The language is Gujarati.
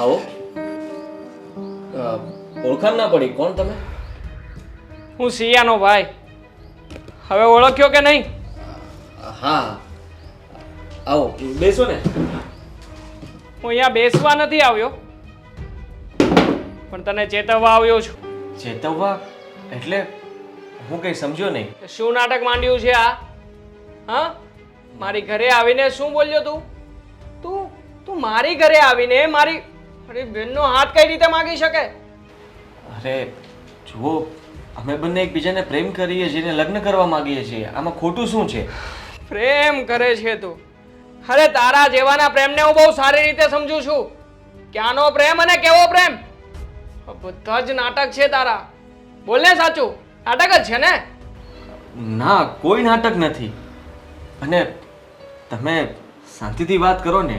આવો. ઓળખાણ ના પડી, કોણ તમે? હું સિયાનો ભાઈ. હવે ઓળખ્યો કે નહીં? હા, આવો બેસો ને. હું અહીંયા બેસવા નથી આવ્યો, પણ તને ચેતવવા આવ્યો છું. ચેતવવા એટલે? હું કઈ સમજ્યો નહીં. શું નાટક માંડ્યું છે આ? હા, મારી ઘરે આવીને શું બોલ્યો તું? તું તું મારી ઘરે આવીને મારી બહેનનો હાથ કઈ રીતે માગી શકે? અરે જુઓ, અમે બંને એકબીજાને પ્રેમ કરીએ છીએ ને લગ્ન કરવા માંગીએ છીએ. આમાં ખોટું શું છે? પ્રેમ કરે છે તું? અરે તારા જેવાના પ્રેમને હું બહુ સારી રીતે સમજુ છું. ક્યાંનો પ્રેમ અને કેવો પ્રેમ, બધા જ નાટક છે તારા. બોલ ને સાચું, નાટક જ છે ને? ના, કોઈ નાટક નથી. અને તમે શાંતિથી વાત કરો ને.